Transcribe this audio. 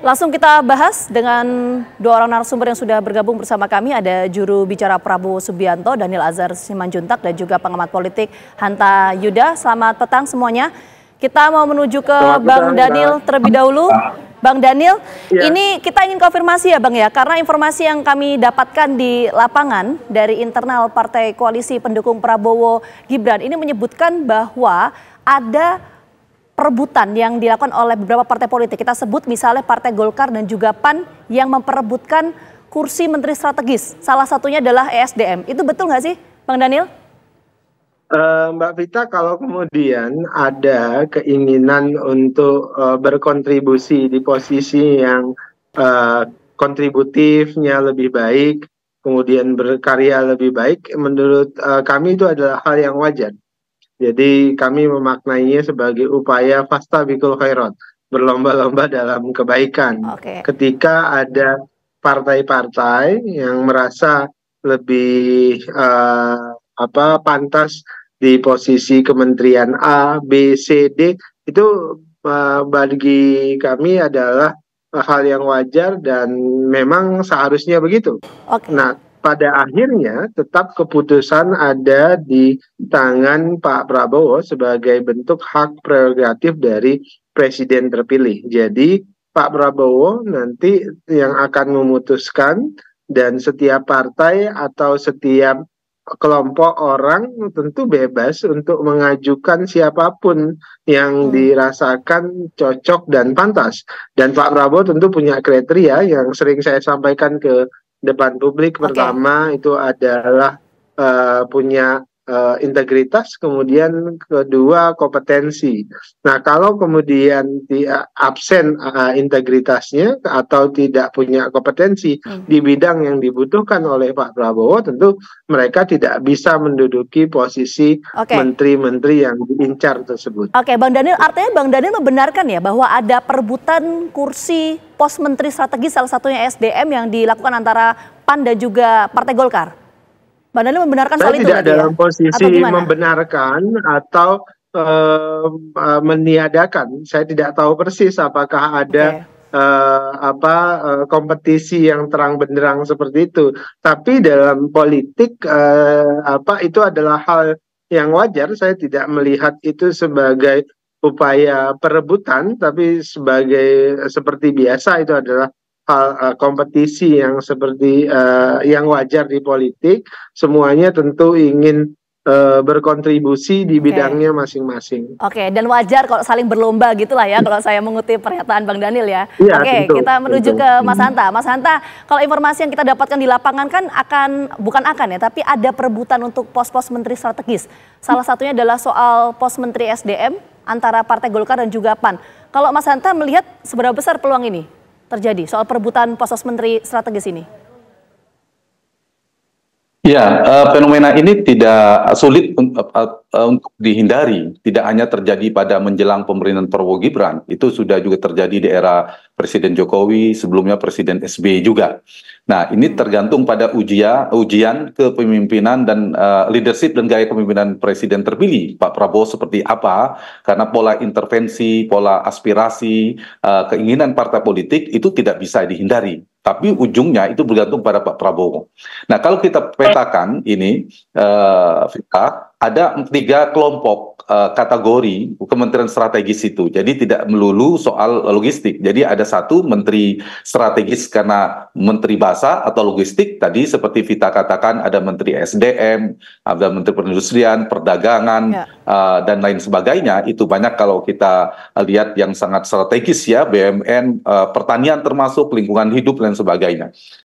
Langsung kita bahas dengan dua orang narasumber yang sudah bergabung bersama kami. Ada juru bicara Prabowo Subianto, Daniel Anzar Simanjuntak, dan juga pengamat politik Hanta Yuda. Selamat petang semuanya. Kita mau menuju ke Bang Daniel terlebih dahulu. Bang Daniel, ini kita ingin konfirmasi ya Bang ya, karena informasi yang kami dapatkan di lapangan dari internal Partai Koalisi Pendukung Prabowo Gibran ini menyebutkan bahwa ada perebutan yang dilakukan oleh beberapa partai politik. Kita sebut misalnya Partai Golkar dan juga PAN yang memperebutkan kursi menteri strategis. Salah satunya adalah ESDM. Itu betul nggak sih Bang Daniel? Mbak Vita, kalau kemudian ada keinginan untuk berkontribusi di posisi yang kontributifnya lebih baik, kemudian berkarya lebih baik, menurut kami itu adalah hal yang wajar. Jadi kami memaknainya sebagai upaya fastabiqul khairat, berlomba-lomba dalam kebaikan. Ketika ada partai-partai yang merasa lebih pantas di posisi kementerian A, B, C, D, itu bagi kami adalah hal yang wajar dan memang seharusnya begitu. Nah, pada akhirnya tetap keputusan ada di tangan Pak Prabowo sebagai bentuk hak prerogatif dari presiden terpilih. Jadi Pak Prabowo nanti yang akan memutuskan, dan setiap partai atau setiap kelompok orang tentu bebas untuk mengajukan siapapun yang dirasakan cocok dan pantas. Dan Pak Prabowo tentu punya kriteria yang sering saya sampaikan ke depan publik. Pertama itu adalah punya integritas, kemudian kedua kompetensi. Nah, kalau kemudian absen integritasnya atau tidak punya kompetensi di bidang yang dibutuhkan oleh Pak Prabowo, tentu mereka tidak bisa menduduki posisi menteri-menteri yang diincar tersebut. Bang Daniel, artinya Bang Daniel membenarkan ya bahwa ada perebutan kursi pos menteri strategis, salah satunya SDM, yang dilakukan antara PAN dan juga Partai Golkar. Bang Daniel membenarkan soal itu? Saya tidak dalam posisi membenarkan atau meniadakan. Saya tidak tahu persis apakah ada kompetisi yang terang benderang seperti itu. Tapi dalam politik itu adalah hal yang wajar. Saya tidak melihat itu sebagai upaya perebutan, tapi seperti biasa itu adalah hal kompetisi yang seperti yang wajar di politik. Semuanya tentu ingin berkontribusi di bidangnya masing-masing. Dan wajar kalau saling berlomba gitulah ya, kalau saya mengutip pernyataan Bang Daniel ya. Kita menuju ke Mas Hanta. Mas Hanta, kalau informasi yang kita dapatkan di lapangan kan tapi ada perebutan untuk pos-pos menteri strategis. Salah satunya adalah soal pos menteri SDM antara Partai Golkar dan juga PAN. Kalau Mas Hanta melihat seberapa besar peluang ini terjadi soal perebutan pos menteri strategis ini? Ya, fenomena ini tidak sulit untuk dihindari. Tidak hanya terjadi pada menjelang pemerintahan Prabowo Gibran, itu sudah juga terjadi di era Presiden Jokowi, sebelumnya Presiden SBY juga. Nah, ini tergantung pada ujian kepemimpinan dan leadership dan gaya kepemimpinan Presiden terpilih Pak Prabowo seperti apa, karena pola intervensi, pola aspirasi, keinginan partai politik itu tidak bisa dihindari. Tapi ujungnya itu bergantung pada Pak Prabowo. Nah, kalau kita petakan ini, Vita, ada 3 kelompok kategori kementerian strategis itu. Jadi tidak melulu soal logistik. Jadi ada satu menteri strategis karena menteri bahasa atau logistik. Tadi seperti Vita katakan ada menteri SDM, ada menteri perindustrian, perdagangan, dan lain sebagainya. Itu banyak kalau kita lihat yang sangat strategis ya, BUMN, pertanian termasuk, lingkungan hidup dan sebagainya.